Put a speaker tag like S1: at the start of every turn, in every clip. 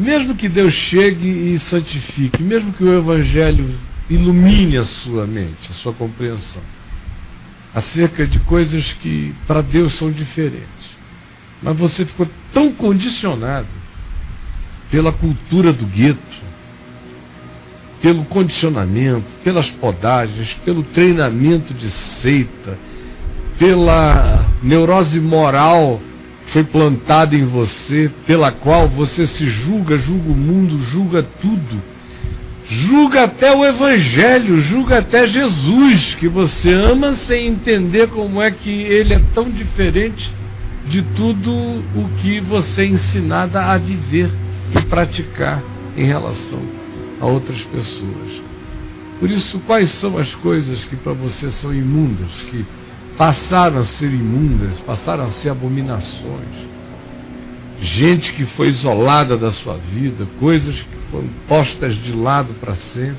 S1: mesmo que Deus chegue e santifique, mesmo que o Evangelho ilumine a sua mente, a sua compreensão, acerca de coisas que para Deus são diferentes, mas você ficou tão condicionado pela cultura do gueto, pelo condicionamento, pelas podagens, pelo treinamento de seita, pela neurose moral que foi plantada em você, pela qual você se julga o mundo, julga tudo, julga até o Evangelho, julga até Jesus, que você ama, sem entender como é que ele é tão diferente de tudo o que você é ensinada a viver e praticar em relação a outras pessoas. Por isso, quais são as coisas que para você são imundas, que passaram a ser imundas, passaram a ser abominações? Gente que foi isolada da sua vida, coisas que foram postas de lado para sempre,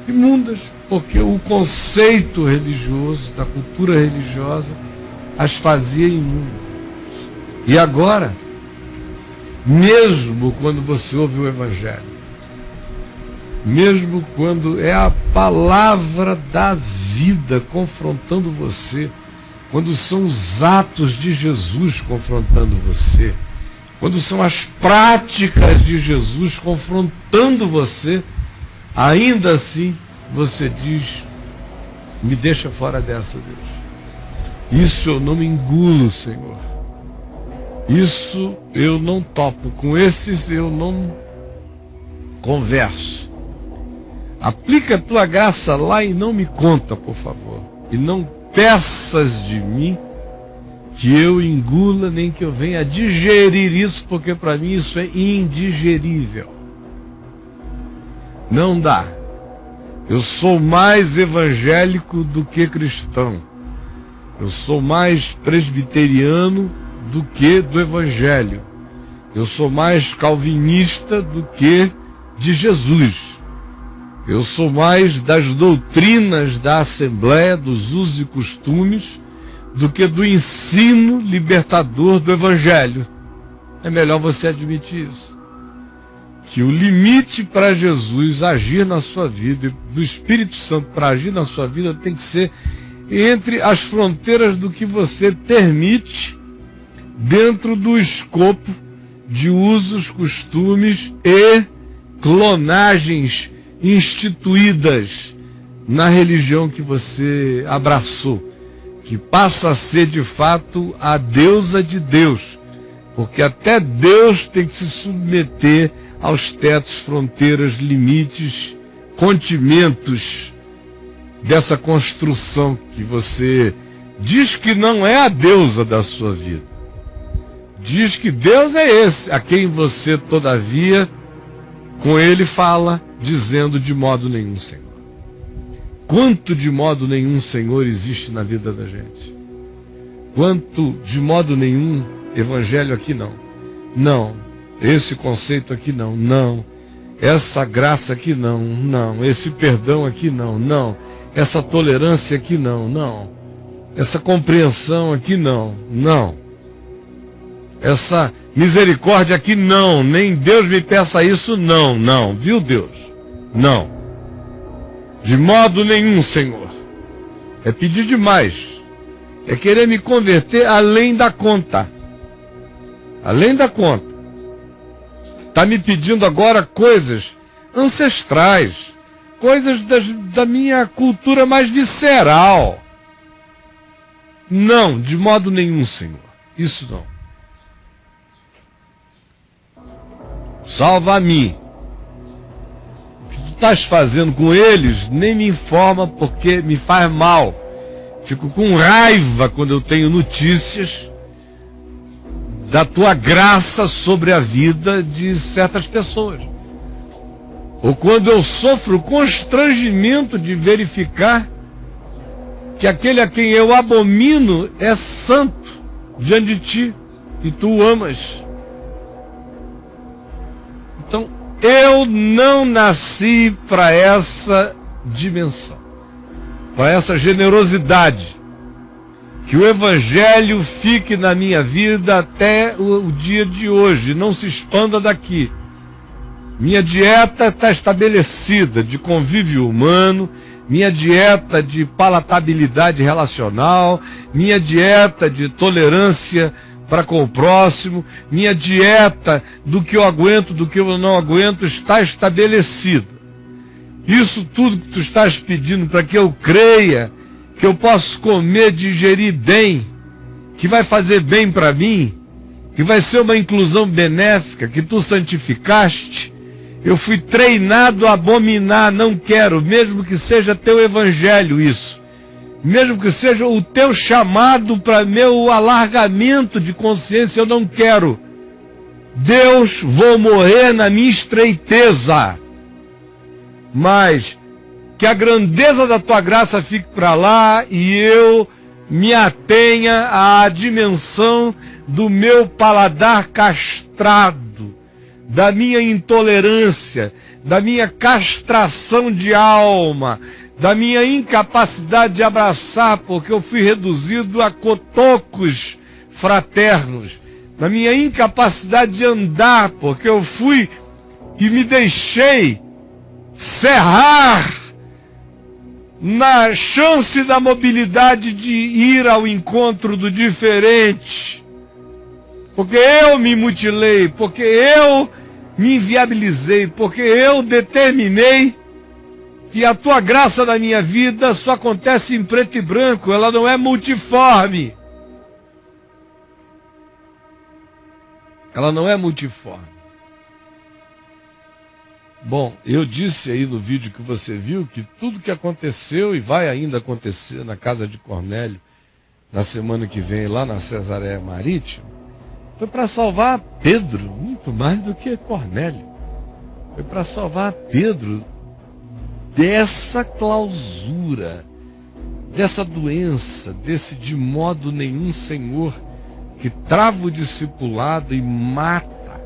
S1: imundas, porque o conceito religioso, da cultura religiosa, as fazia imundas. E agora, mesmo quando você ouve o Evangelho, mesmo quando é a palavra da vida confrontando você, quando são os atos de Jesus confrontando você, quando são as práticas de Jesus confrontando você, ainda assim você diz: me deixa fora dessa, Deus. Isso eu não me engulo, Senhor. Isso eu não topo, com esses eu não converso. Aplica a tua graça lá e não me conta, por favor. E não peças de mim que eu engula, nem que eu venha digerir isso, porque para mim isso é indigerível. Não dá. Eu sou mais evangélico do que cristão. Eu sou mais presbiteriano do que do Evangelho. Eu sou mais calvinista do que de Jesus. Eu sou mais das doutrinas da Assembleia, dos usos e costumes, do que do ensino libertador do Evangelho. É melhor você admitir isso. Que o limite para Jesus agir na sua vida, do Espírito Santo para agir na sua vida, tem que ser entre as fronteiras do que você permite dentro do escopo de usos, costumes e clonagens instituídas na religião que você abraçou, que passa a ser de fato a deusa de Deus, porque até Deus tem que se submeter aos tetos, fronteiras, limites, contimentos dessa construção que você diz que não é a deusa da sua vida. Diz que Deus é esse, a quem você, todavia, com ele fala, dizendo: de modo nenhum, Senhor. Quanto de modo nenhum, Senhor, existe na vida da gente? Quanto de modo nenhum, Evangelho aqui não. Não. Esse conceito aqui não. Não. Essa graça aqui não. Não. Esse perdão aqui não. Não. Essa tolerância aqui não. Não. Essa compreensão aqui não. Não. Essa misericórdia aqui não, nem Deus me peça isso, não, não, viu Deus? Não. De modo nenhum, Senhor. É pedir demais. É querer me converter além da conta. Além da conta. Está me pedindo agora coisas ancestrais, coisas da minha cultura mais visceral. Não, de modo nenhum, Senhor. Isso não. Salva-me. O que tu estás fazendo com eles nem me informa, porque me faz mal. Fico com raiva quando eu tenho notícias da tua graça sobre a vida de certas pessoas. Ou quando eu sofro constrangimento de verificar que aquele a quem eu abomino é santo diante de ti e tu o amas. Então, eu não nasci para essa dimensão, para essa generosidade. Que o Evangelho fique na minha vida até o dia de hoje, não se expanda daqui. Minha dieta está estabelecida de convívio humano, minha dieta de palatabilidade relacional, minha dieta de tolerância para com o próximo, minha dieta do que eu aguento, do que eu não aguento, está estabelecida. Isso tudo que tu estás pedindo para que eu creia, que eu posso comer, digerir bem, que vai fazer bem para mim, que vai ser uma inclusão benéfica, que tu santificaste, eu fui treinado a abominar, não quero, mesmo que seja teu evangelho isso, mesmo que seja o teu chamado para meu alargamento de consciência, eu não quero. Deus, vou morrer na minha estreiteza, mas que a grandeza da tua graça fique para lá e eu me atenha à dimensão do meu paladar castrado, da minha intolerância, da minha castração de alma, da minha incapacidade de abraçar, porque eu fui reduzido a cotocos fraternos, da minha incapacidade de andar, porque eu fui e me deixei cerrar na chance da mobilidade de ir ao encontro do diferente, porque eu me mutilei, porque eu me inviabilizei, porque eu determinei que a tua graça na minha vida só acontece em preto e branco, ela não é multiforme. Ela não é multiforme. Bom, eu disse aí no vídeo que você viu que tudo que aconteceu e vai ainda acontecer na casa de Cornélio na semana que vem lá na Cesareia Marítima foi para salvar Pedro, muito mais do que Cornélio. Foi para salvar Pedro dessa clausura, dessa doença, desse de modo nenhum Senhor que trava o discipulado e mata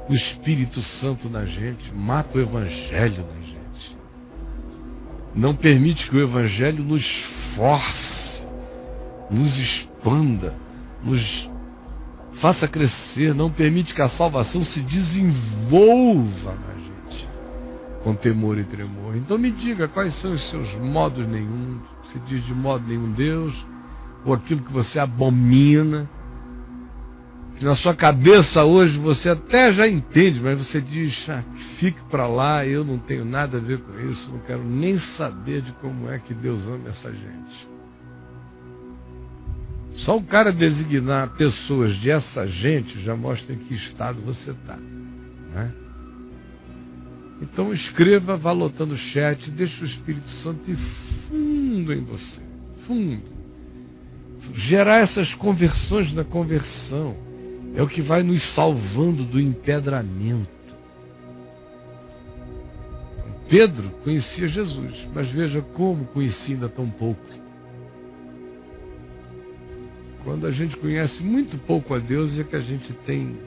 S1: o Espírito Santo na gente, mata o Evangelho na gente. Não permite que o Evangelho nos force, nos expanda, nos faça crescer, não permite que a salvação se desenvolva na gente, com temor e tremor. Então me diga quais são os seus modos nenhum, você diz de modo nenhum Deus, ou aquilo que você abomina, que na sua cabeça hoje você até já entende, mas você diz, fique para lá, eu não tenho nada a ver com isso, não quero nem saber de como é que Deus ama essa gente. Só o cara designar pessoas de essa gente já mostra em que estado você está, né? Então escreva, vá lotando o chat, deixa o Espírito Santo ir fundo em você, fundo. Gerar essas conversões na conversão é o que vai nos salvando do empedramento. Pedro conhecia Jesus, mas veja como conhecia ainda tão pouco. Quando a gente conhece muito pouco a Deus é que a gente tem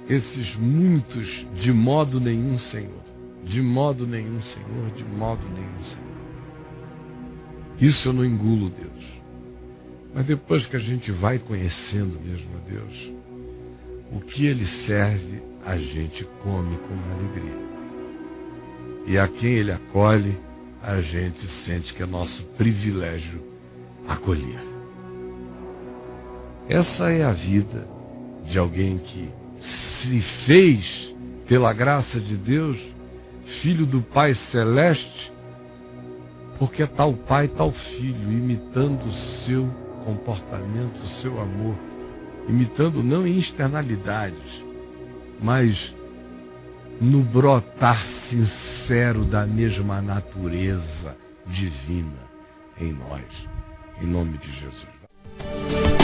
S1: esses muitos de modo nenhum Senhor. De modo nenhum Senhor, de modo nenhum Senhor. Isso eu não engulo Deus. Mas depois que a gente vai conhecendo mesmo a Deus, o que Ele serve, a gente come com alegria. E a quem Ele acolhe, a gente sente que é nosso privilégio acolher. Essa é a vida de alguém que se fez, pela graça de Deus, filho do Pai Celeste, porque é tal pai, tal filho, imitando o seu comportamento, o seu amor, imitando não em externalidades, mas no brotar sincero da mesma natureza divina em nós, em nome de Jesus.